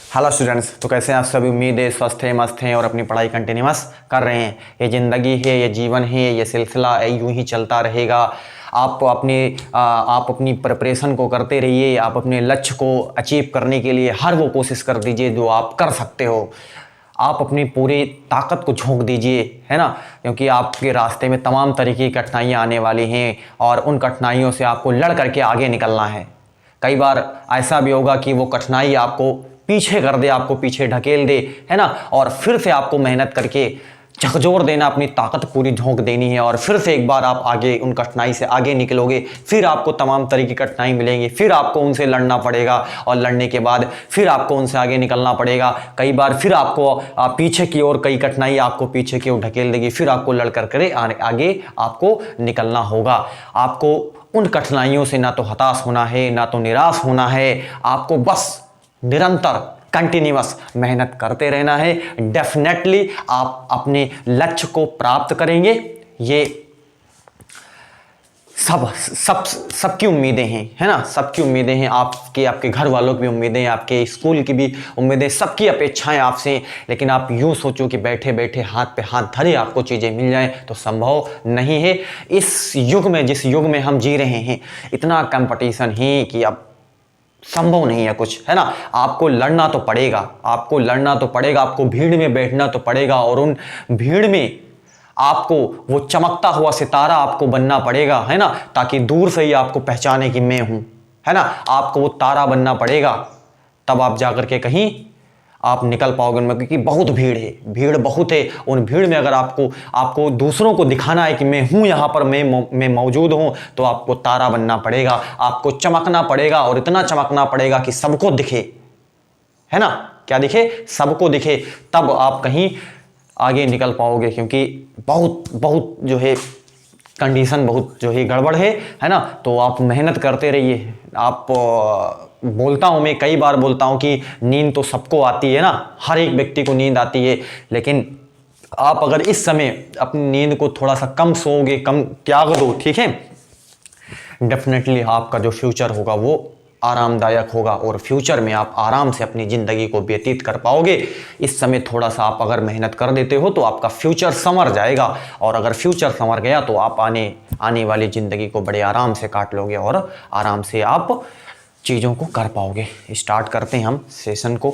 Hello students, तो कैसे हैं आप सभी। उम्मीद है स्वस्थ हैं, मस्त हैं और अपनी पढ़ाई कंटिन्यूअस कर रहे हैं। ये ज़िंदगी है, ये जीवन है, ये सिलसिला यूं ही चलता रहेगा। आप अपनी प्रिपरेशन को करते रहिए। आप अपने लक्ष्य को अचीव करने के लिए हर वो कोशिश कर दीजिए जो आप कर सकते हो। आप अपनी पूरी ताकत को झोंक दीजिए, है ना, क्योंकि आपके रास्ते में तमाम तरीके की कठिनाइयाँ आने वाली हैं और उन कठिनाइयों से आपको लड़ करके आगे निकलना है। कई बार ऐसा भी होगा कि वो कठिनाई आपको पीछे कर दे, आपको पीछे ढकेल दे, है ना, और फिर से आपको मेहनत करके झकझोर देना, अपनी ताकत पूरी झोंक देनी है और फिर से एक बार आप आगे उन कठिनाई से आगे निकलोगे। फिर आपको तमाम तरह की कठिनाई मिलेंगी, फिर आपको उनसे लड़ना पड़ेगा और लड़ने के बाद फिर आपको उनसे आगे निकलना पड़ेगा। कई बार फिर आपको पीछे की ओर, कई कठिनाई आपको पीछे की ओर ढकेल देगी, फिर आपको लड़ कर आगे आपको निकलना होगा। आपको उन कठिनाइयों से ना तो हताश होना है, ना तो निराश होना है। आपको बस निरंतर कंटिन्यूअस मेहनत करते रहना है। डेफिनेटली आप अपने लक्ष्य को प्राप्त करेंगे। ये सबकी उम्मीदें हैं, है ना, सबकी उम्मीदें हैं। आपके घर वालों की भी उम्मीदें हैं, आपके स्कूल की भी उम्मीदें, सबकी अपेक्षाएं आपसे। लेकिन आप यूं सोचो कि बैठे बैठे हाथ पे हाथ धरे आपको चीज़ें मिल जाएं, तो संभव नहीं है। इस युग में, जिस युग में हम जी रहे हैं, इतना कंपटीशन है कि अब संभव नहीं है कुछ, है ना। आपको लड़ना तो पड़ेगा, आपको लड़ना तो पड़ेगा, आपको भीड़ में बैठना तो पड़ेगा और उन भीड़ में आपको वो चमकता हुआ सितारा आपको बनना पड़ेगा, है ना, ताकि दूर से ही आपको पहचाने कि मैं हूं, है ना। आपको वो तारा बनना पड़ेगा, तब आप जाकर के कहीं आप निकल पाओगे उनमें, क्योंकि बहुत भीड़ है, भीड़ बहुत है। उन भीड़ में अगर आपको दूसरों को दिखाना है कि मैं हूं यहां पर, मैं मौजूद हूं, तो आपको तारा बनना पड़ेगा, आपको चमकना पड़ेगा और इतना चमकना पड़ेगा कि सबको दिखे, है ना। क्या दिखे? सबको दिखे, तब आप कहीं आगे निकल पाओगे। क्योंकि बहुत बहुत जो है कंडीशन बहुत जो है गड़बड़ है ना। तो आप मेहनत करते रहिए। बोलता हूं, मैं कई बार बोलता हूं कि नींद तो सबको आती है ना, हर एक व्यक्ति को नींद आती है। लेकिन आप अगर इस समय अपनी नींद को थोड़ा सा कम सोओगे, कम त्याग दो, ठीक है, डेफिनेटली आपका जो फ्यूचर होगा वो आरामदायक होगा और फ्यूचर में आप आराम से अपनी ज़िंदगी को व्यतीत कर पाओगे। इस समय थोड़ा सा आप अगर मेहनत कर देते हो तो आपका फ्यूचर संवर जाएगा और अगर फ्यूचर संवर गया तो आप आने वाली ज़िंदगी को बड़े आराम से काट लोगे और आराम से आप चीज़ों को कर पाओगे। स्टार्ट करते हैं हम सेशन को।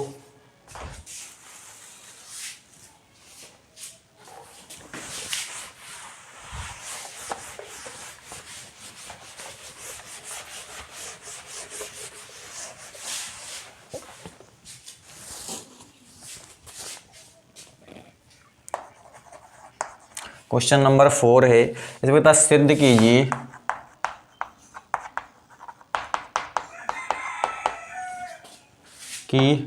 क्वेश्चन नंबर 4 है, इसे बता सिद्ध कीजिए कि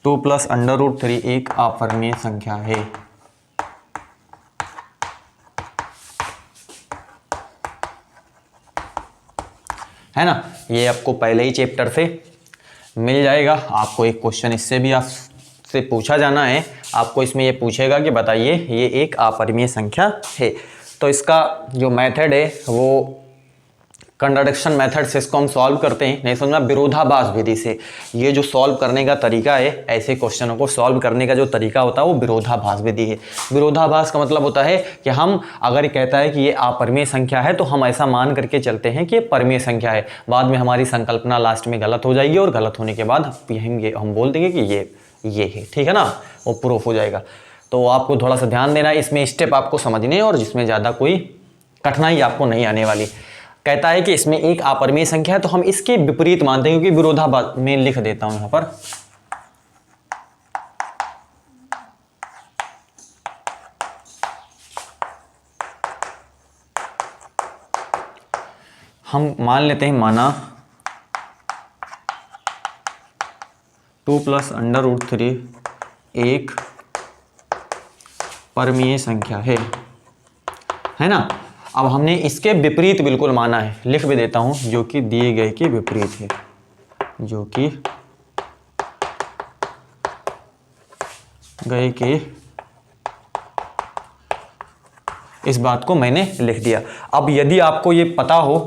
2 + √3 एक अपरिमेय संख्या है। है ना, ये आपको पहले ही चैप्टर से मिल जाएगा। आपको एक क्वेश्चन इससे भी आपसे पूछा जाना है। आपको इसमें ये पूछेगा कि बताइए ये एक अपरिमेय संख्या है। तो इसका जो मेथड है वो कंट्राडिक्शन मेथड से इसको हम सॉल्व करते हैं। नहीं समझना, विरोधाभास विधि से। ये जो सॉल्व करने का तरीका है, ऐसे क्वेश्चनों को सॉल्व करने का जो तरीका होता है वो विरोधाभास विधि है। विरोधाभास का मतलब होता है कि हम अगर ये कहता है कि ये अपरिमेय संख्या है तो हम ऐसा मान करके चलते हैं कि ये परिमेय संख्या है। बाद में हमारी संकल्पना लास्ट में गलत हो जाएगी और गलत होने के बाद हम बोल देंगे कि ये है, ठीक है ना, वो प्रूफ हो जाएगा। तो आपको थोड़ा सा ध्यान देना है, इसमें स्टेप आपको समझने और जिसमें ज़्यादा कोई कठिनाई आपको नहीं आने वाली। कहता है कि इसमें एक अपरिमेय संख्या है तो हम इसके विपरीत मानते हैं, क्योंकि विरोधाभास में लिख देता हूं यहां पर। हम मान लेते हैं, माना 2 + √3 एक परिमेय संख्या है ना। अब हमने इसके विपरीत बिल्कुल माना है, लिख भी देता हूं, जो कि दिए गए के विपरीत है, जो कि गए के इस बात को मैंने लिख दिया। अब यदि आपको ये पता हो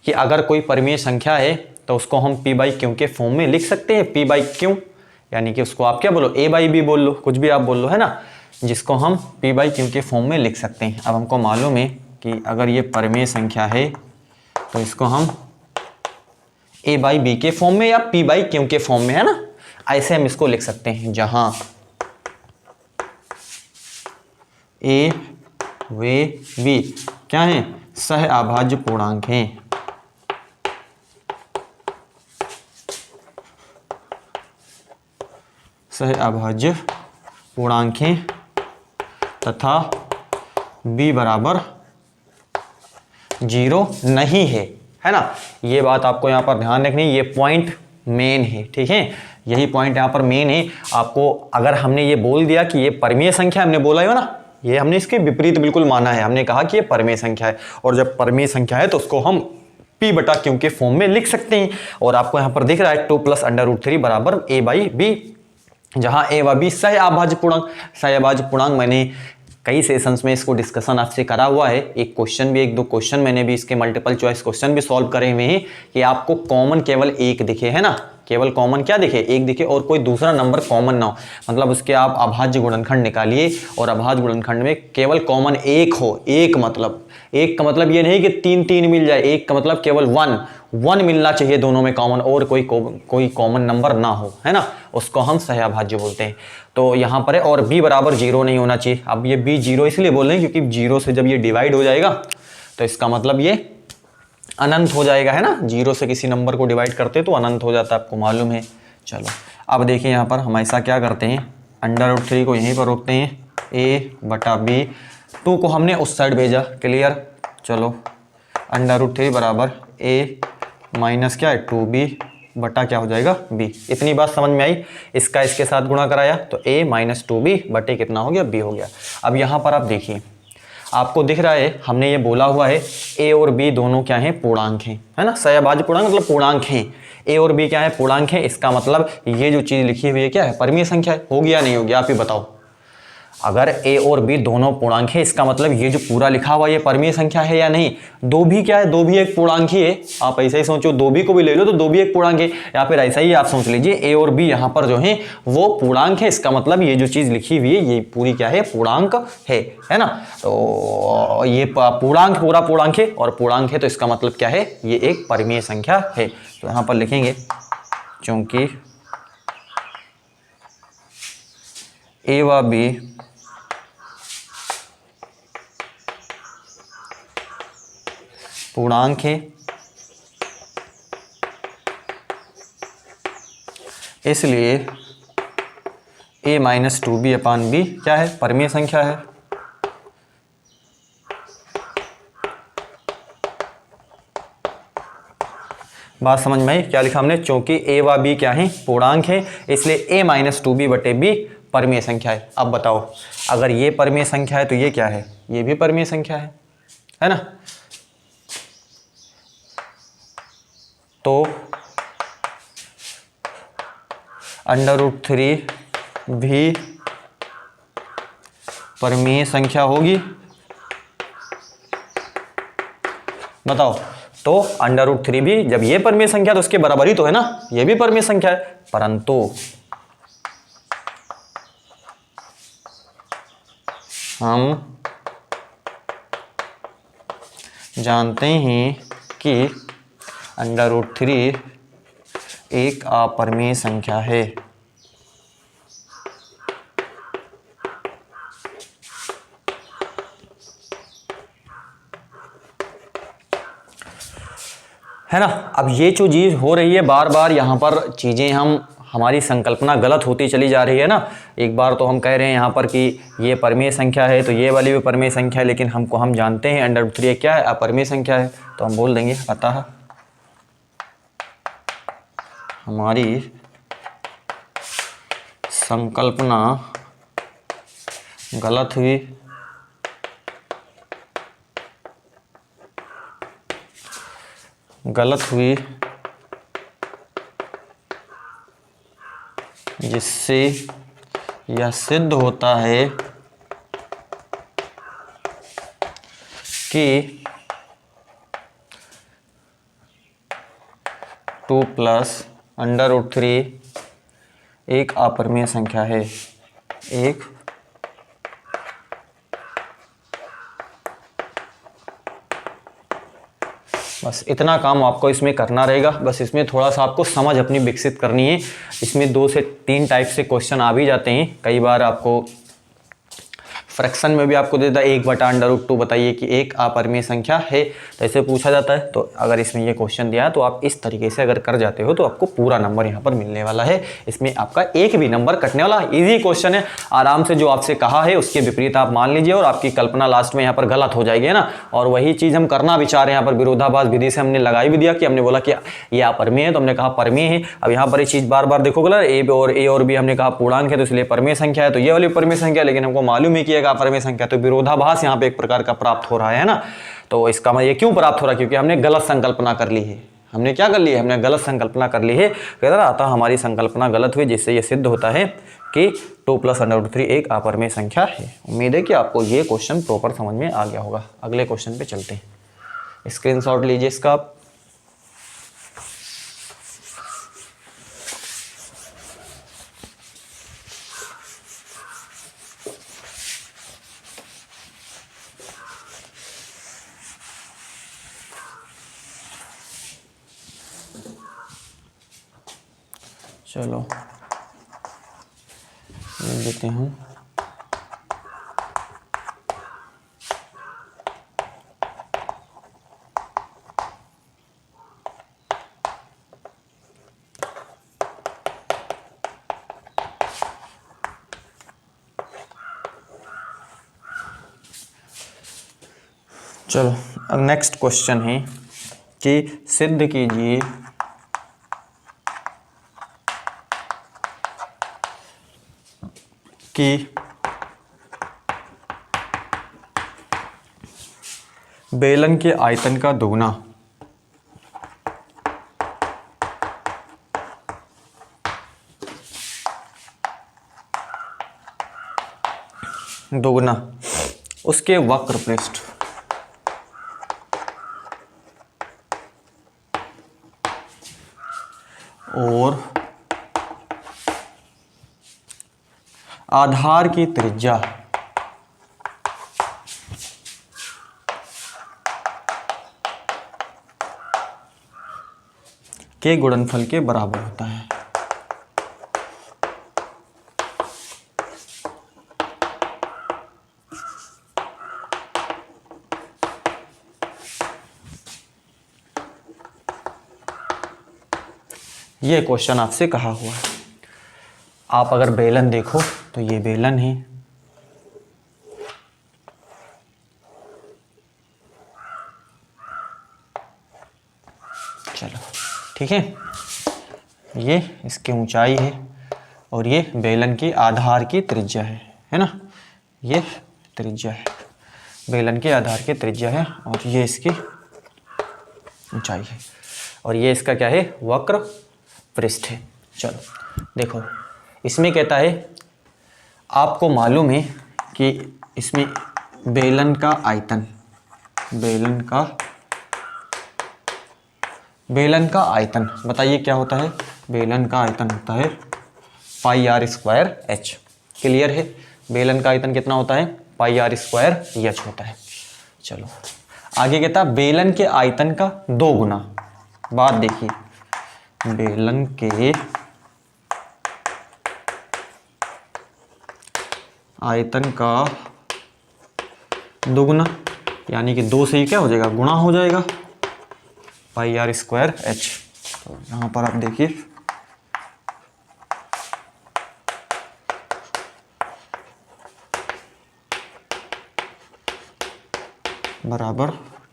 कि अगर कोई परिमेय संख्या है तो उसको हम पी बाई क्यू के फॉर्म में लिख सकते हैं, पी बाई क्यू, यानी कि उसको आप क्या बोलो, ए बाई बी बोल लो, कुछ भी आप बोल लो, है ना, जिसको हम पी बाई क्यू के फॉर्म में लिख सकते हैं। अब हमको मालूम है कि अगर ये परिमेय संख्या है तो इसको हम ए बाई बी के फॉर्म में या पी बाई क्यू के फॉर्म में, है ना, ऐसे हम इसको लिख सकते हैं, जहां ए वे बी क्या है, सह अभाज्य पूर्णांक हैं। सह अभाज्य पूर्णांक हैं तथा b बराबर 0 नहीं है ना। ये बात आपको यहाँ पर ध्यान रखनी, ये पॉइंट मेन है, ठीक है, यही पॉइंट यहाँ पर मेन है। आपको अगर हमने ये बोल दिया कि ये परिमेय संख्या, हमने बोला है ना, ये हमने इसके विपरीत बिल्कुल माना है, हमने कहा कि ये परिमेय संख्या है, और जब परिमेय संख्या है तो उसको हम p बटा क्यू के फॉर्म में लिख सकते हैं। और आपको यहाँ पर दिख रहा है 2 + √3 बराबर a बाई बी, जहां ए व बी सह अभाज्य पूर्णांक। सह अभाज्य पूर्णांक मैंने कई सेशंस में इसको डिस्कशन आपसे करा हुआ है, एक क्वेश्चन भी, 1-2 क्वेश्चन मैंने भी इसके मल्टीपल चॉइस क्वेश्चन भी सॉल्व करे हुए हैं कि आपको कॉमन केवल एक दिखे, है ना, केवल कॉमन क्या दिखे, एक दिखे, और कोई दूसरा नंबर कॉमन ना हो, मतलब उसके आप अभाज्य गुणनखंड निकालिए और अभाज्य गुणनखंड में केवल कॉमन एक हो। एक का मतलब ये नहीं कि 3 मिल जाए, एक का मतलब केवल 1 मिलना चाहिए दोनों में कॉमन, और कोई कॉमन नंबर ना हो, है ना, उसको हम सह अभाज्य बोलते हैं। तो यहाँ पर है, और b बराबर 0 नहीं होना चाहिए। अब ये b 0 इसलिए बोल रहे हैं क्योंकि 0 से जब ये डिवाइड हो जाएगा तो इसका मतलब ये अनंत हो जाएगा, है ना, 0 से किसी नंबर को डिवाइड करते तो अनंत हो जाता है, आपको मालूम है। चलो अब देखिए यहाँ पर हम ऐसा क्या करते हैं, √3 को यहीं पर रोकते हैं, a बटा b, 2 को हमने उस साइड भेजा, क्लियर। चलो √3 बराबर a माइनस क्या है 2b बटा क्या हो जाएगा b। इतनी बात समझ में आई, इसका इसके साथ गुणा कराया तो a माइनस 2b बटे कितना हो गया, b हो गया। अब यहाँ पर आप देखिए, आपको दिख रहा है हमने ये बोला हुआ है a और b दोनों क्या हैं, पूर्णांक हैं, है ना, सह अभाज्य पूर्णांक मतलब पूर्णांक हैं। a और b क्या है, पूर्णांक है, इसका मतलब ये जो चीज़ लिखी हुई है क्या है, परिमेय संख्या है। होगी या नहीं होगी, आप ही बताओ। अगर a और b दोनों पूर्णांक है, इसका मतलब ये जो पूरा लिखा हुआ ये परिमेय संख्या है या नहीं। दो भी क्या है, दो भी एक पूर्णांक ही है। आप ऐसा ही सोचो, दो भी को भी ले लो तो दो भी एक पूर्णांक है, या फिर ऐसा ही आप सोच लीजिए a और b यहाँ पर जो है वो पूर्णांक है, इसका मतलब ये जो चीज लिखी हुई है ये पूरी क्या है, पूर्णांक है ना। तो ये पूर्णांक पूरा पूर्णांक है, और पूर्णांक है तो इसका मतलब क्या है, ये एक परिमेय संख्या है। तो यहाँ पर लिखेंगे क्योंकि a व b पूर्णांक है, इसलिए a minus 2b upon b क्या है, परिमेय संख्या है। बात समझ में आई, क्या लिखा हमने, चूंकि a व b क्या है, पूर्णांक है, इसलिए a माइनस 2b बटे b परिमेय संख्या है। अब बताओ, अगर ये परिमेय संख्या है तो ये क्या है, ये भी परिमेय संख्या है ना। तो √3 भी परिमेय संख्या होगी। बताओ, तो √3 भी जब ये परिमेय संख्या तो उसके बराबर ही तो है ना, ये भी परिमेय संख्या है। परंतु हम जानते हैं कि √3 एक अपरिमेय संख्या है। है ना। अब ये जो चीज़ हो रही है बार बार यहाँ पर चीज़ें हमारी संकल्पना गलत होती चली जा रही है ना। एक बार तो हम कह रहे हैं यहाँ पर कि ये परिमेय संख्या है तो ये वाली भी परिमेय संख्या है, लेकिन हम जानते हैं √3 क्या है, अपरिमेय संख्या है, तो हम बोल देंगे अतः हमारी संकल्पना गलत हुई। जिससे यह सिद्ध होता है कि 2+√3 एक अपरिमेय संख्या है। एक बस इतना काम आपको इसमें करना रहेगा। बस इसमें थोड़ा सा आपको समझ अपनी विकसित करनी है। इसमें 2 से 3 टाइप से क्वेश्चन आ भी जाते हैं। कई बार आपको फ्रैक्शन में भी आपको देता है 1/√2 बताइए कि एक अपरिमेय संख्या है, तो ऐसे पूछा जाता है। तो अगर इसमें ये क्वेश्चन दिया है तो आप इस तरीके से अगर कर जाते हो तो आपको पूरा नंबर यहाँ पर मिलने वाला है। इसमें आपका एक भी नंबर कटने वाला, इजी क्वेश्चन है। आराम से जो आपसे कहा है उसके विपरीत आप मान लीजिए और आपकी कल्पना लास्ट में यहाँ पर गलत हो जाएगी, है ना। और वही चीज़ हम करना भी चाह रहे हैं यहाँ पर। विरोधाभास विधि से हमने लगाई भी दिया कि हमने बोला कि ये अपरिमेय है तो हमने कहा परमेय है। अब यहाँ पर ये चीज़ बार बार देखोगे ना, ए और बी हमने कहा पूर्णांक है तो इसलिए परमेय संख्या है, तो ये वाली परमेय संख्या, लेकिन हमको मालूम है कि एक अपरिमेय संख्या, तो विरोधाभास यहाँ पे एक प्रकार का प्राप्त हो रहा है ना। तो इसका मतलब ये क्यों प्राप्त हो रहा है, क्योंकि हमने गलत संकल्पना कर ली है। हमने क्या कर ली है, हमने गलत संकल्पना कर ली है। अतः हमारी संकल्पना गलत हुई, जिससे ये सिद्ध होता है कि 2+√3 एक अपरिमेय संख्या है। उम्मीद है कि आपको ये क्वेश्चन प्रॉपर समझ में आ गया होगा। अगले क्वेश्चन पे चलते हैं। स्क्रीनशॉट लीजिए इसका आप। चलो लिख देते हैं। चलो अब नेक्स्ट क्वेश्चन है कि सिद्ध कीजिए कि बेलन के आयतन का दोगुना उसके वक्र पृष्ठ और आधार की त्रिज्या के गुणनफल के बराबर होता है। ये क्वेश्चन आपसे कहा हुआ है। आप अगर बेलन देखो तो ये बेलन है, चलो ठीक है। ये इसकी ऊंचाई है और ये बेलन की आधार की त्रिज्या है ना। ये त्रिज्या है, बेलन के आधार की त्रिज्या है और ये इसकी ऊंचाई है और ये इसका क्या है, वक्र पृष्ठ है। चलो देखो, इसमें कहता है आपको मालूम है कि इसमें बेलन का आयतन, बेलन का आयतन बताइए क्या होता है। बेलन का आयतन होता है πr²h। क्लियर है, बेलन का आयतन कितना होता है, πr²h होता है। चलो आगे कहता है बेलन के आयतन का 2 गुना। बात देखिए, बेलन के आयतन का 2 गुना, यानी कि 2 से ही क्या हो जाएगा, गुणा हो जाएगा, πr²h। तो यहाँ पर आप देखिए बराबर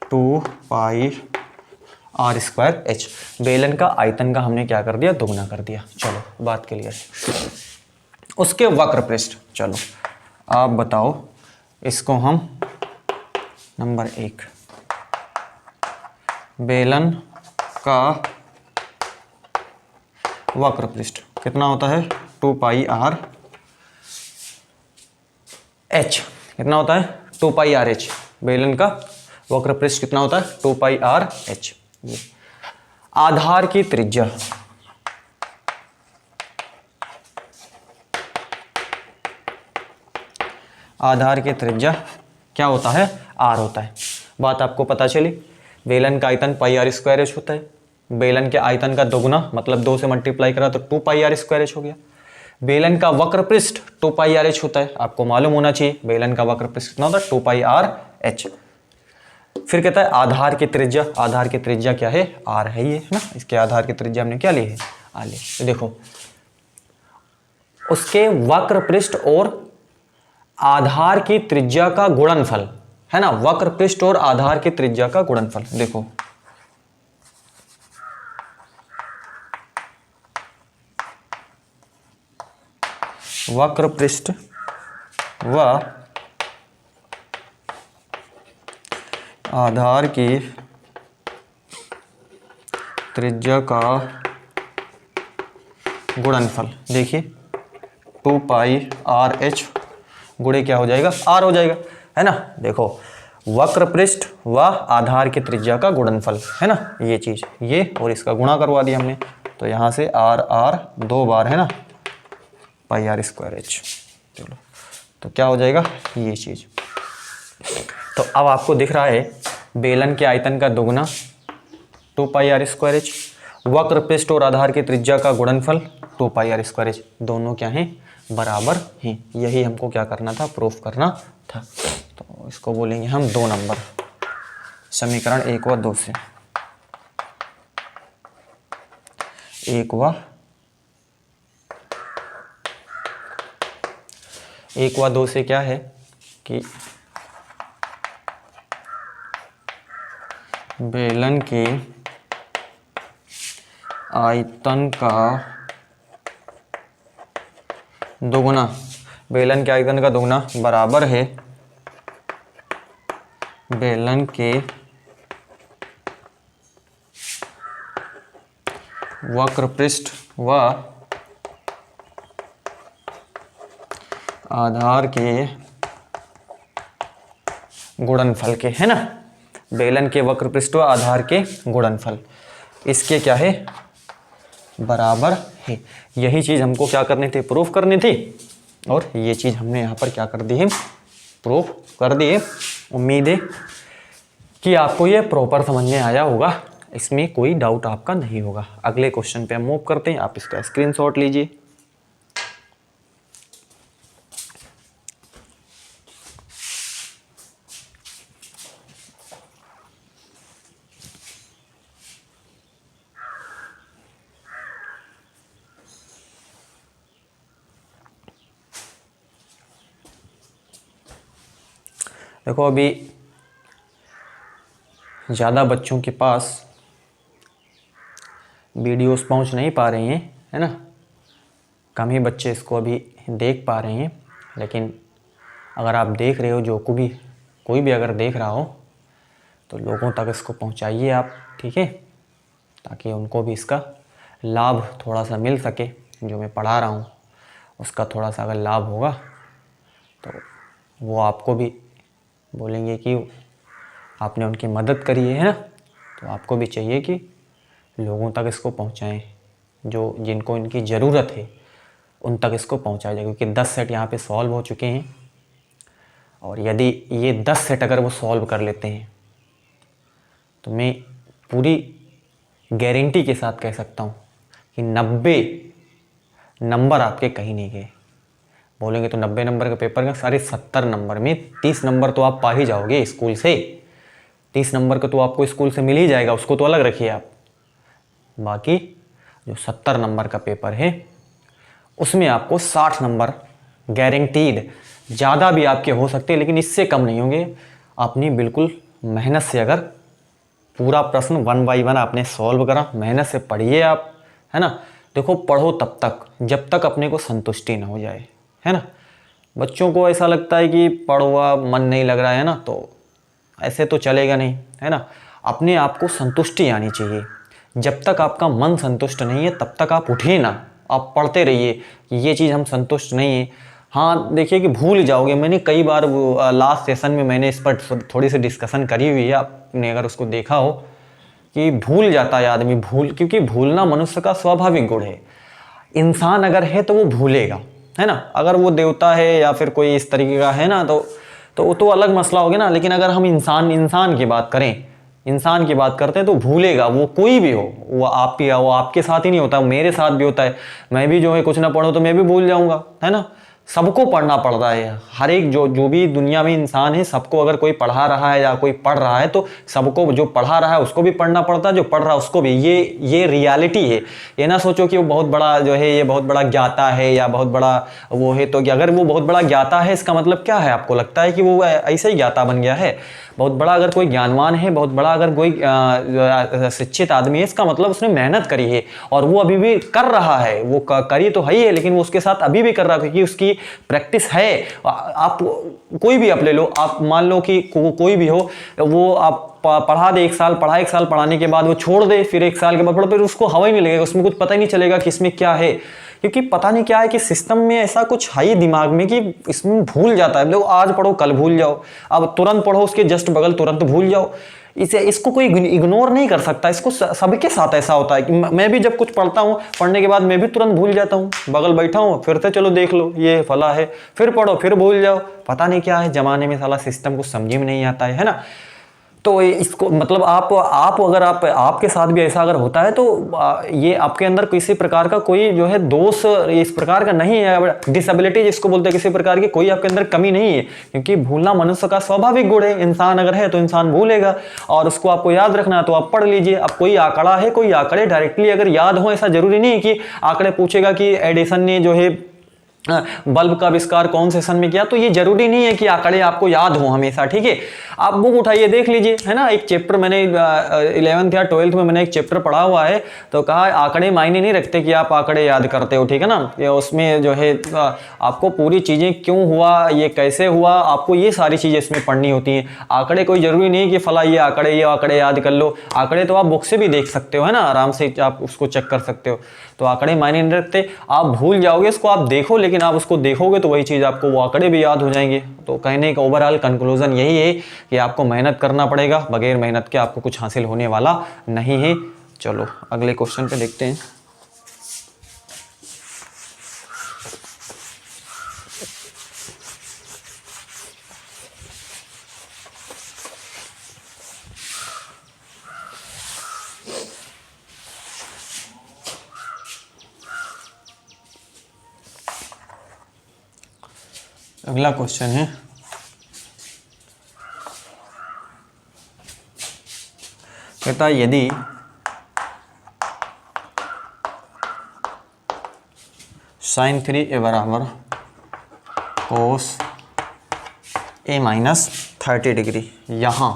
2πr²h। बेलन का आयतन का हमने क्या कर दिया, दोगुना कर दिया। चलो बात क्लियर है। उसके वक्र पृष्ठ, चलो आप बताओ, इसको हम नंबर 1, बेलन का वक्र पृष्ठ कितना होता है, 2πr h। कितना होता है, 2πrh। बेलन का वक्र पृष्ठ कितना होता है, 2πrh। ये आधार की त्रिज्या, आधार की त्रिज्या क्या होता है, आर होता है। बात आपको पता चली। बेलन का आयतन पाई आर स्क्वायर एच होता है। बेलन के आयतन का दोगुना मतलब 2 से मल्टीप्लाई करा तो 2 पाई आर स्क्वायर एच हो गया। बेलन का वक्र पृष्ठ 2 पाई आर एच होता है, आपको मालूम होना चाहिए बेलन का वक्र पृष्ठ कितना होता है, 2 पाई आर एच। फिर कहता है आधार की त्रिज्या, आधार की त्रिज्या क्या है, आर है ये, है ना। इसके आधार की त्रिज्या हमने क्या ली है, आर ली। तो देखो उसके वक्र पृष्ठ और आधार की त्रिज्या का गुणनफल, है ना, वक्र पृष्ठ और आधार की त्रिज्या का गुणनफल। देखो वक्र पृष्ठ व आधार की त्रिज्या का गुणनफल, देखिए 2 पाई आर एच गुणे क्या हो जाएगा, आर हो जाएगा, है ना। देखो वक्र पृष्ठ व आधार की त्रिज्या का गुणनफल, है ना, ये चीज, ये और इसका गुणा करवा दिया हमने, तो यहां से आर आर 2 बार, है ना, पाई आर स्क्वायर एच। चलो तो क्या हो जाएगा ये चीज। तो अब आपको दिख रहा है बेलन के आयतन का दोगुना 2 पाई आर स्क्वायर एच, वक्र पृष्ठ और आधार की त्रिज्या का गुणनफल 2 पाई आर स्क्वायर एच, दोनों क्या हैं, बराबर हैं। यही हमको क्या करना था, प्रूफ करना था। तो इसको बोलेंगे हम 2 नंबर समीकरण 1 व 2 से, 1 व 2 से क्या है कि बेलन के आयतन का दोगुना, बेलन के आयतन का दोगुना बराबर है बेलन के वक्र पृष्ठ व आधार के गुणनफल के, है ना। बेलन के वक्र पृष्ठ व आधार के गुणनफल इसके क्या है, बराबर है। यही चीज हमको क्या करनी थी, प्रूफ करनी थी, और ये चीज हमने यहाँ पर क्या कर दी है, प्रूफ कर दी है। उम्मीद है कि आपको ये प्रॉपर समझ में आया होगा, इसमें कोई डाउट आपका नहीं होगा। अगले क्वेश्चन पे हम मूव करते हैं, आप इसका स्क्रीनशॉट लीजिए। देखो अभी ज़्यादा बच्चों के पास वीडियोस पहुंच नहीं पा रही हैं, है ना, कम ही बच्चे इसको अभी देख पा रहे हैं। लेकिन अगर आप देख रहे हो, जो कोई भी अगर देख रहा हो तो लोगों तक इसको पहुंचाइए आप, ठीक है, ताकि उनको भी इसका लाभ थोड़ा सा मिल सके। जो मैं पढ़ा रहा हूँ उसका थोड़ा सा अगर लाभ होगा तो वो आपको भी बोलेंगे कि आपने उनकी मदद करी है ना। तो आपको भी चाहिए कि लोगों तक इसको पहुंचाएं, जो जिनको इनकी ज़रूरत है उन तक इसको पहुंचाया जाए, क्योंकि 10 सेट यहाँ पे सॉल्व हो चुके हैं। और यदि ये 10 सेट अगर वो सॉल्व कर लेते हैं तो मैं पूरी गारंटी के साथ कह सकता हूँ कि 90 नंबर आपके कहीं नहीं गए। बोलेंगे तो 90 नंबर का पेपर का सारे 70 नंबर में 30 नंबर तो आप पा ही जाओगे स्कूल से। 30 नंबर का तो आपको स्कूल से मिल ही जाएगा, उसको तो अलग रखिए आप। बाकी जो 70 नंबर का पेपर है उसमें आपको 60 नंबर गारंटीड, ज़्यादा भी आपके हो सकते हैं लेकिन इससे कम नहीं होंगे। अपनी बिल्कुल मेहनत से अगर पूरा प्रश्न 1 बाय 1 आपने सॉल्व करा, मेहनत से पढ़िए आप, है ना। देखो पढ़ो तब तक जब तक अपने को संतुष्टि ना हो जाए, है ना। बच्चों को ऐसा लगता है कि पढ़वा मन नहीं लग रहा है ना, तो ऐसे तो चलेगा नहीं, है ना। अपने आप को संतुष्टि आनी चाहिए। जब तक आपका मन संतुष्ट नहीं है तब तक आप उठिए ना, आप पढ़ते रहिए कि ये चीज़ हम संतुष्ट नहीं है। हाँ देखिए कि भूल जाओगे। मैंने कई बार लास्ट सेशन में मैंने इस पर थोड़ी सी डिस्कशन करी हुई है, आपने अगर उसको देखा हो कि भूल जाता है आदमी, क्योंकि भूलना मनुष्य का स्वाभाविक गुण है। इंसान अगर है तो वो भूलेगा, है ना। अगर वो देवता है या फिर कोई इस तरीके का है ना, तो वो तो अलग मसला हो गया ना। लेकिन अगर हम इंसान की बात करें, इंसान की बात करते हैं, तो भूलेगा वो, कोई भी हो, वो आपके साथ ही नहीं होता, मेरे साथ भी होता है। मैं भी जो है कुछ ना पढ़ूं तो मैं भी भूल जाऊंगा, है ना। सबको पढ़ना पड़ता है, हर एक जो भी दुनिया में इंसान है, सबको अगर कोई पढ़ा रहा है या कोई पढ़ रहा है तो सबको, जो पढ़ा रहा है उसको भी पढ़ना पड़ता है, जो पढ़ रहा है उसको भी। ये रियलिटी है। ये ना सोचो कि वो बहुत बड़ा जो है, ये बहुत बड़ा ज्ञाता है या बहुत बड़ा वो है, तो अगर वो बहुत बड़ा ज्ञाता है इसका मतलब क्या है? आपको लगता है कि वो ऐसे ही ज्ञाता बन गया है? बहुत बड़ा अगर कोई ज्ञानवान है, बहुत बड़ा अगर कोई शिक्षित आदमी है, इसका मतलब उसने मेहनत करी है और वो अभी भी कर रहा है। वो करी तो है ही है, लेकिन वो उसके साथ अभी भी कर रहा है क्योंकि उसकी प्रैक्टिस है। आप कोई भी आप ले लो, आप मान लो कि कोई भी हो, वो आप पढ़ा दे 1 साल, एक साल पढ़ाने के बाद वो छोड़ दे, फिर 1 साल के बाद फिर उसको हवा ही नहीं लगेगा, उसमें कुछ पता ही नहीं चलेगा कि इसमें क्या है। क्योंकि पता नहीं क्या है कि सिस्टम में ऐसा कुछ है ही दिमाग में कि इसमें भूल जाता है। देखो आज पढ़ो कल भूल जाओ, अब तुरंत पढ़ो उसके जस्ट बगल तुरंत भूल जाओ। इसको कोई इग्नोर नहीं कर सकता। इसको सबके साथ ऐसा होता है कि मैं भी जब कुछ पढ़ता हूँ, पढ़ने के बाद मैं भी तुरंत भूल जाता हूँ। बगल बैठा हूँ, फिर से चलो देख लो ये फला है, फिर पढ़ो फिर भूल जाओ। पता नहीं क्या है जमाने में, साला सिस्टम कुछ समझ में नहीं आता है ना। तो इसको मतलब आप अगर आपके साथ भी ऐसा अगर होता है तो ये आपके अंदर किसी प्रकार का कोई जो है दोष इस प्रकार का नहीं है, डिसेबिलिटी जिसको बोलते हैं, किसी प्रकार की कोई आपके अंदर कमी नहीं है। क्योंकि भूलना मनुष्य का स्वाभाविक गुण है। इंसान अगर है तो इंसान भूलेगा, और उसको आपको याद रखना है तो आप पढ़ लीजिए। अब कोई आंकड़ा है, कोई आंकड़े डायरेक्टली अगर याद हो, ऐसा जरूरी नहीं है कि आंकड़े पूछेगा कि एडिसन ने जो है बल्ब का आविष्कार कौन से सन में किया, तो ये जरूरी नहीं है कि आंकड़े आपको याद हो हमेशा, ठीक है। आप बुक उठाइए देख लीजिए, है ना। एक चैप्टर मैंने 11th या 12th में मैंने एक चैप्टर पढ़ा हुआ है, तो कहा आंकड़े मायने नहीं रखते कि आप आंकड़े याद करते हो, ठीक है ना। ये उसमें जो है आपको पूरी चीज़ें क्यों हुआ, ये कैसे हुआ, आपको ये सारी चीज़ें इसमें पढ़नी होती हैं। आंकड़े कोई जरूरी नहीं कि फला ये आंकड़े याद कर लो। आंकड़े तो आप बुक से भी देख सकते हो, है ना, आराम से आप उसको चेक कर सकते हो। तो आंकड़े मायने नहीं रखते, आप भूल जाओगे इसको, आप देखो, लेकिन आप उसको देखोगे तो वही चीज़ आपको, वो आंकड़े भी याद हो जाएंगे। तो कहने का ओवरऑल कंक्लूजन यही है कि आपको मेहनत करना पड़ेगा, बगैर मेहनत के आपको कुछ हासिल होने वाला नहीं है। चलो अगले क्वेश्चन पे देखते हैं। अगला क्वेश्चन है, कहता है यदि sin 3a बराबर cos a माइनस 30 डिग्री, यहाँ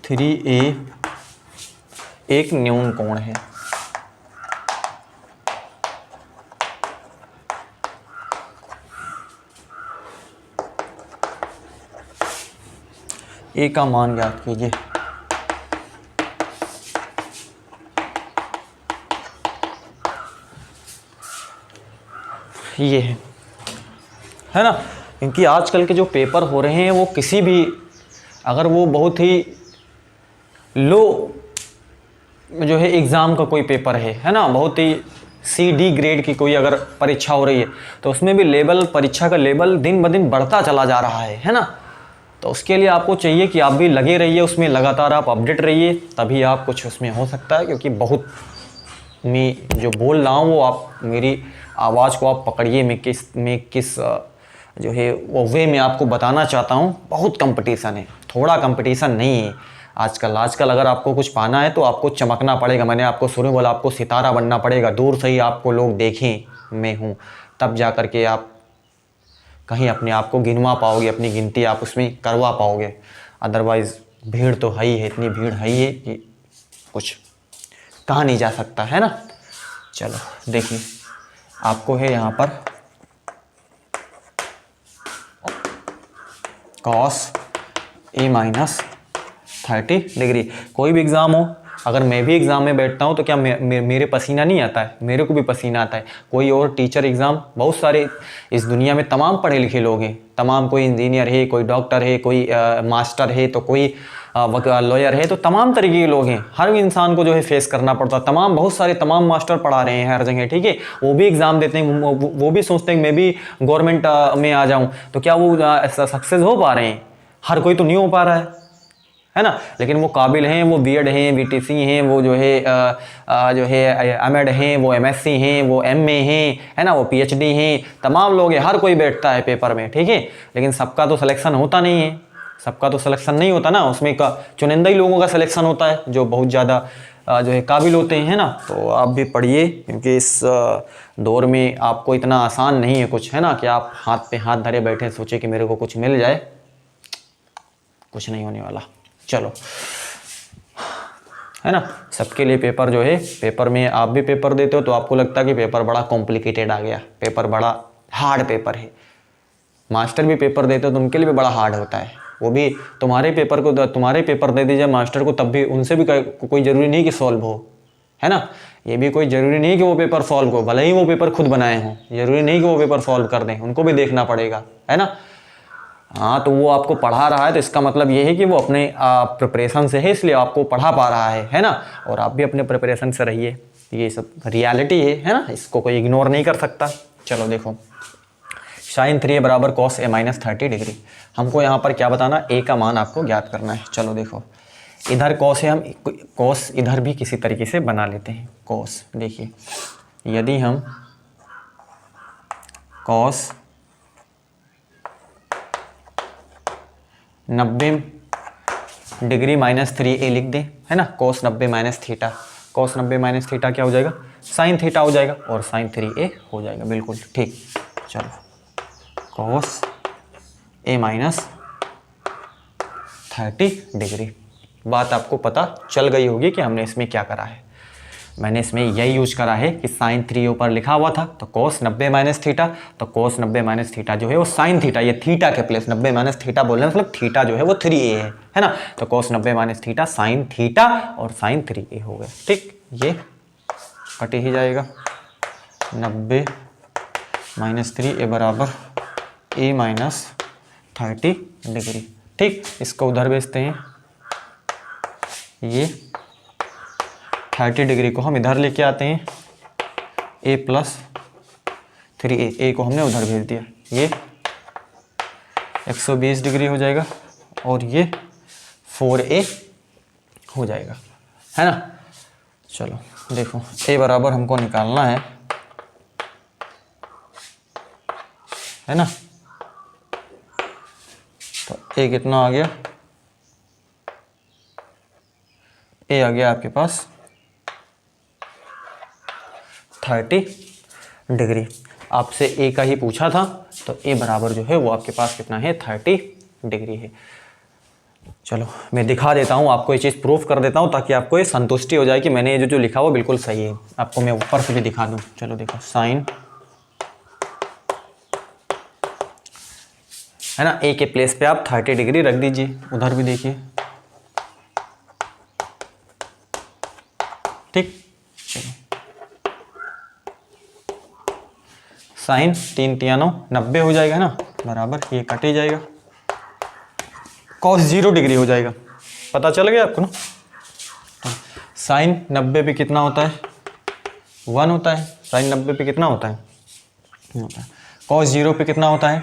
3a एक न्यून कोण है, ए का मान ज्ञात कीजिए। ये है ना, क्योंकि आजकल के जो पेपर हो रहे हैं वो किसी भी, अगर वो बहुत ही लो जो है एग्ज़ाम का कोई पेपर है ना, बहुत ही CD ग्रेड की कोई अगर परीक्षा हो रही है, तो उसमें भी लेवल, परीक्षा का लेवल दिन ब दिन बढ़ता चला जा रहा है ना। तो उसके लिए आपको चाहिए कि आप भी लगे रहिए उसमें, लगातार आप अपडेट रहिए, तभी आप कुछ उसमें हो सकता है। क्योंकि बहुत, मैं जो बोल रहा हूँ वो आप मेरी आवाज़ को आप पकड़िए, मैं किस जो है वो वे में आपको बताना चाहता हूँ। बहुत कंपटीशन है, थोड़ा कंपटीशन नहीं है आजकल अगर आपको कुछ पाना है तो आपको चमकना पड़ेगा। मैंने आपको शुरू में बोला, आपको सितारा बनना पड़ेगा, दूर से ही आपको लोग देखें मैं हूँ, तब जा कर के आप कहीं अपने आप को गिनवा पाओगे, अपनी गिनती आप उसमें करवा पाओगे। अदरवाइज़ भीड़ तो है ही है, इतनी भीड़ है ही है कि कुछ कहा नहीं जा सकता, है ना। चलो देखिए, आपको है यहाँ पर cos a माइनस 30 डिग्री। कोई भी एग्ज़ाम हो, अगर मैं भी एग्ज़ाम में बैठता हूँ तो क्या मेरे पसीना नहीं आता है? मेरे को भी पसीना आता है। कोई और टीचर एग्ज़ाम, बहुत सारे इस दुनिया में तमाम पढ़े लिखे लोग हैं, तमाम, कोई इंजीनियर है, कोई डॉक्टर है, कोई मास्टर है, तो कोई लॉयर है, तो तमाम तरीके के लोग हैं, हर इंसान को जो है फेस करना पड़ता है। तमाम मास्टर पढ़ा रहे हैं हर जगह, ठीक है, वो भी एग्ज़ाम देते हैं, वो भी सोचते हैं मैं भी गवर्नमेंट में आ जाऊं, तो क्या वो सक्सेस हो पा रहे हैं? हर कोई तो नहीं हो पा रहा है ना। लेकिन वो काबिल हैं, वो बीएड हैं, बीटीसी हैं, वो जो है एमएड हैं, वो एमएससी हैं, वो एमए हैं, है ना, वो पीएचडी हैं, तमाम लोग हैं, हर कोई बैठता है पेपर में, ठीक है। लेकिन सबका तो सिलेक्शन होता नहीं है, सबका तो सिलेक्शन नहीं होता ना, उसमें का चुनिंदा ही लोगों का सिलेक्शन होता है जो बहुत ज़्यादा जो है काबिल होते हैं, है ना। तो आप भी पढ़िए, क्योंकि इस दौर में आपको इतना आसान नहीं है कुछ, है ना, कि आप हाथ पे हाथ धरे बैठे सोचे कि मेरे को कुछ मिल जाए, कुछ नहीं होने वाला। चलो, है ना, सबके लिए पेपर जो है, पेपर में आप भी पेपर देते हो तो आपको लगता है कि पेपर बड़ा कॉम्प्लिकेटेड आ गया, पेपर बड़ा हार्ड पेपर है। मास्टर भी पेपर देते हो तो उनके लिए भी बड़ा हार्ड होता है, वो भी तुम्हारे पेपर दे दीजिए मास्टर को, तब भी उनसे भी कोई ज़रूरी नहीं कि सॉल्व हो, है ना। ये भी कोई ज़रूरी नहीं कि वो पेपर सॉल्व हो, भले ही वो पेपर खुद बनाए हों, ज़रूरी नहीं कि वो पेपर सॉल्व कर दें, उनको भी देखना पड़ेगा, है ना। हाँ, तो वो आपको पढ़ा रहा है तो इसका मतलब ये है कि वो अपने प्रिपरेशन से है, इसलिए आपको पढ़ा पा रहा है ना। और आप भी अपने प्रिपरेशन से रहिए, ये सब रियलिटी है ना, इसको कोई इग्नोर नहीं कर सकता। चलो देखो, sin 3a बराबर cos a माइनस 30 डिग्री। हमको यहाँ पर क्या बताना, a का मान आपको ज्ञात करना है। चलो देखो, इधर cos है, हम cos इधर भी किसी तरीके से बना लेते हैं। cos देखिए, यदि हम cos 90 डिग्री माइनस 3a लिख दें, है ना, cos 90 minus theta, cos 90 minus theta क्या हो जाएगा, sin थीटा हो जाएगा, और sin 3a हो जाएगा, बिल्कुल ठीक। चलो, cos a माइनस 30 डिग्री। बात आपको पता चल गई होगी कि हमने इसमें क्या करा है। मैंने इसमें यही यूज करा है कि sin 3a ऊपर लिखा हुआ था, तो cos 90 माइनस थीटा, तो cos 90 माइनस थीटा जो है वो sin थीटा, ये थीटा के प्लेस 90 माइनस थीटा बोलने मतलब थीटा जो है वो 3a है ना। तो cos 90 minus theta sin theta और sin 3a हो गया, ठीक। ये कट ही जाएगा, 90 माइनस 3a बराबर a माइनस 30 डिग्री, ठीक। इसको उधर भेजते हैं, ये 30 डिग्री को हम इधर लेके आते हैं, a प्लस 3a, a को हमने उधर भेज दिया, ये 120 डिग्री हो जाएगा, और ये 4a हो जाएगा, है ना। चलो देखो, a बराबर हमको निकालना है ना। तो a कितना आ गया, a आ गया आपके पास 30 डिग्री। आपसे a का ही पूछा था, तो a बराबर जो है वो आपके पास कितना है, 30 डिग्री है। चलो मैं दिखा देता हूँ आपको, ये चीज़ प्रूफ कर देता हूँ ताकि आपको ये संतुष्टि हो जाए कि मैंने ये जो लिखा वो बिल्कुल सही है। आपको मैं ऊपर से भी दिखा दूँ। चलो देखो, साइन, है ना, a के प्लेस पे आप 30 डिग्री रख दीजिए, उधर भी देखिए, ठीक। चलो, साइन 3 तिया 9, 90 हो जाएगा ना, बराबर ये कट ही जाएगा, कॉस 0 डिग्री हो जाएगा। पता चल गया आपको ना। साइन 90 पे कितना होता है, 1 होता है। साइन 90 पे कितना होता है, कॉस 0 पे कितना होता है,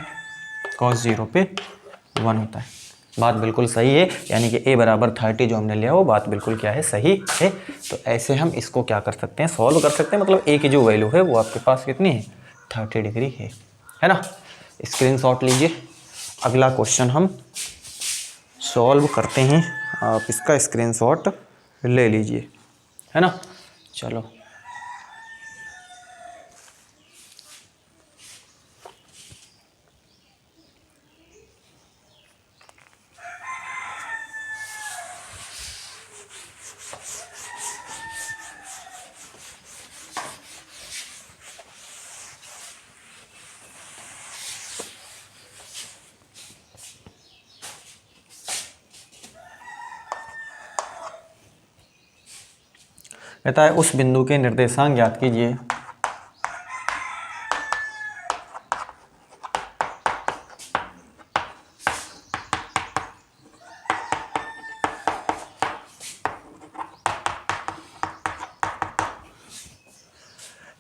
कॉस 0 पे 1 होता है। बात बिल्कुल सही है, यानी कि a बराबर 30 जो हमने लिया वो बात बिल्कुल क्या है, सही है। तो ऐसे हम इसको क्या कर सकते हैं, सॉल्व कर सकते हैं। मतलब a की जो वैल्यू है वो आपके पास कितनी है, 30 डिग्री है ना। स्क्रीनशॉट लीजिए, अगला क्वेश्चन हम सॉल्व करते हैं, आप इसका स्क्रीनशॉट ले लीजिए, है ना। चलो, कहता है उस बिंदु के निर्देशांक ज्ञात कीजिए।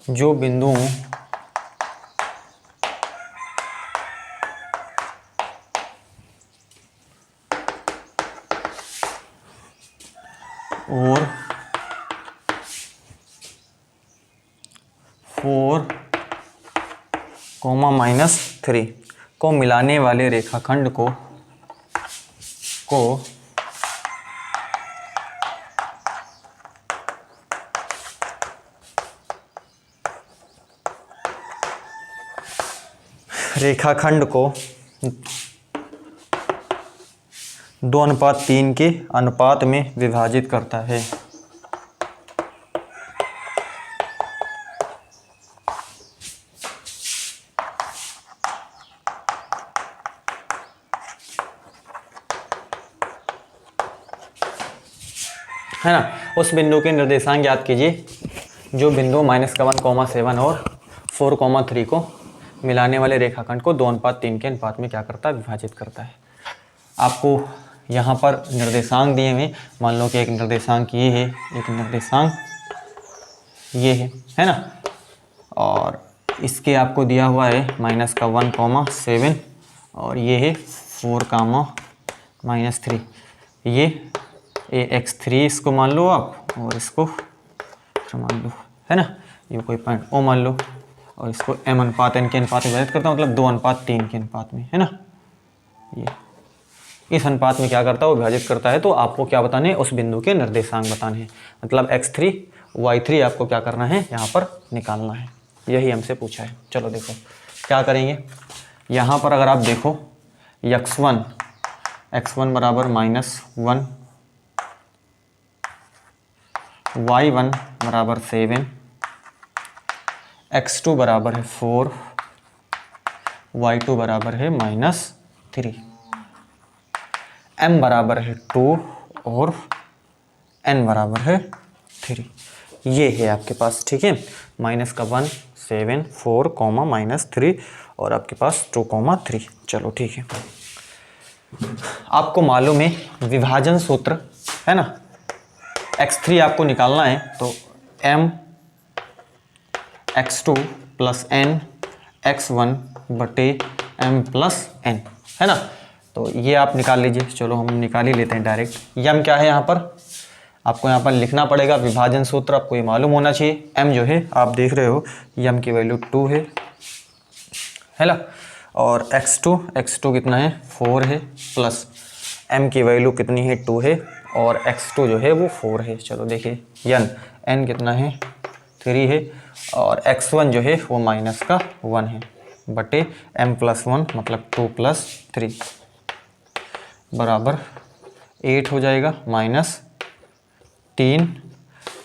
जो बिंदु और 4, -3 को मिलाने वाले रेखाखंड को रेखाखंड को 2:3 के अनुपात में विभाजित करता है। है ना, उस बिंदु के निर्देशांक याद कीजिए जो बिंदु -1,7 और 4,3 को मिलाने वाले रेखाखंड को 2:3 के अनुपात में क्या करता है, विभाजित करता है। आपको यहाँ पर निर्देशांक दिए हुए, मान लो कि एक निर्देशांक ये है, एक निर्देशांक ये है ना, और इसके आपको दिया हुआ है -1,7 और ये है 4,-3। ये x3 इसको मान लो आप, और इसको मान लो, है ना, ये कोई पॉइंट O मान लो, और इसको m अनुपात n के अनुपात में विभाजित करता हूँ, मतलब 2:3 के अनुपात में, है ना। ये इस अनुपात में क्या करता है, वो विभाजित करता है। तो आपको क्या बताने हैं, उस बिंदु के निर्देशांक बताने हैं, मतलब x3 y3 आपको क्या करना है, यहाँ पर निकालना है। यही हमसे पूछा है। चलो देखो क्या करेंगे। यहाँ पर अगर आप देखो x1 बराबर -1, y1 बराबर 7, x2 बराबर है 4, y2 बराबर है -3, m बराबर है 2 और n बराबर है 3। ये है आपके पास, ठीक है, -1, 7, 4, -3 और आपके पास 2,3। चलो ठीक है। आपको मालूम है विभाजन सूत्र, है ना, x3 आपको निकालना है, तो m x2 + n x1 बटे m + n, है ना। तो ये आप निकाल लीजिए। चलो हम निकाल ही लेते हैं डायरेक्ट। m क्या है, यहाँ पर आपको यहाँ पर लिखना पड़ेगा विभाजन सूत्र, आपको ये मालूम होना चाहिए। m जो है आप देख रहे हो, m की वैल्यू 2 है ना, और x2 कितना है, 4 है, प्लस m की वैल्यू कितनी है, 2 है, और x2 जो है वो 4 है। चलो देखिए n कितना है, 3 है, और x1 जो है वो -1 है, बटे m + 1 मतलब 2 + 3 बराबर 8 हो जाएगा, -3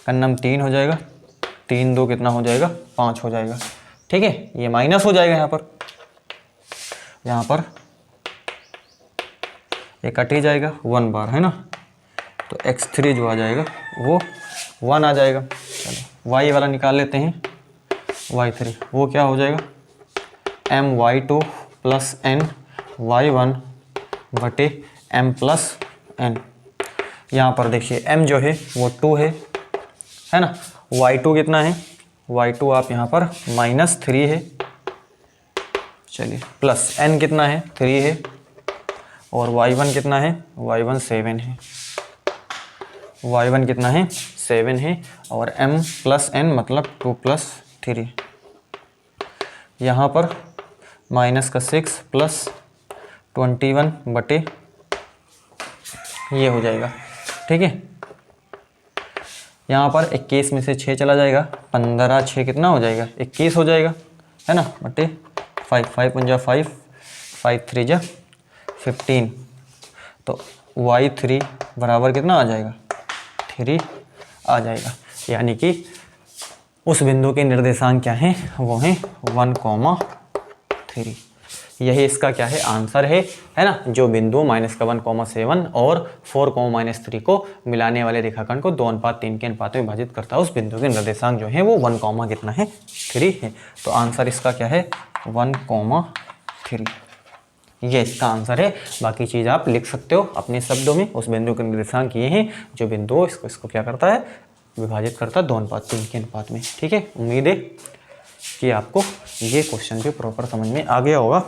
कन्नम 3 हो जाएगा, 3 2 कितना हो जाएगा, 5 हो जाएगा। ठीक है, ये माइनस हो जाएगा यहाँ पर ये कट ही जाएगा 1 बार, है ना। तो x3 जो आ जाएगा वो 1 आ जाएगा। चलो y वाला निकाल लेते हैं, y3 वो क्या हो जाएगा, my2 + n y1 बटे m + n। यहाँ पर देखिए m जो है वो 2 है ना, y2 कितना है, y2 आप यहाँ पर -3 है, चलिए, प्लस n कितना है, 3 है, और y1 कितना है, y1 7 है, y1 कितना है, 7 है, और m + n मतलब 2 + 3। यहाँ पर -6 + 21 बटे ये हो जाएगा। ठीक है, यहाँ पर 21 में से 6 चला जाएगा, 15 6 कितना हो जाएगा, 21 हो जाएगा, है ना, बटे 5 5 × 5 5 3 × 15। तो y3 बराबर कितना आ जाएगा, 3 आ जाएगा। यानी कि उस बिंदु के निर्देशांक क्या हैं, वो हैं 1,3। यही इसका क्या है, आंसर है ना। जो बिंदु -1,7 और 4,-3 को मिलाने वाले रेखाखंड को 2:3 के अनुपात में विभाजित करता है, उस बिंदु के निर्देशांक जो है वो 1, कितना है, 3 है। तो आंसर इसका क्या है, 1,3। ये इसका आंसर है। बाकी चीज़ आप लिख सकते हो अपने शब्दों में। उस बिंदु के निर्देशांक ये हैं, जो बिंदु इसको क्या करता है, विभाजित करता 2:3 के अनुपात में। ठीक है, उम्मीद है कि आपको ये क्वेश्चन भी प्रॉपर समझ में आ गया होगा।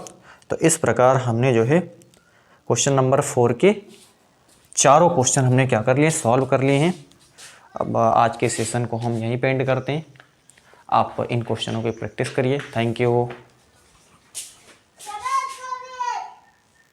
तो इस प्रकार हमने जो है क्वेश्चन नंबर 4 के चारों क्वेश्चन हमने क्या कर लिए, सॉल्व कर लिए हैं। अब आज के सेशन को हम यहीं पे एंड करते हैं। आप इन क्वेश्चनों की प्रैक्टिस करिए। Thank you.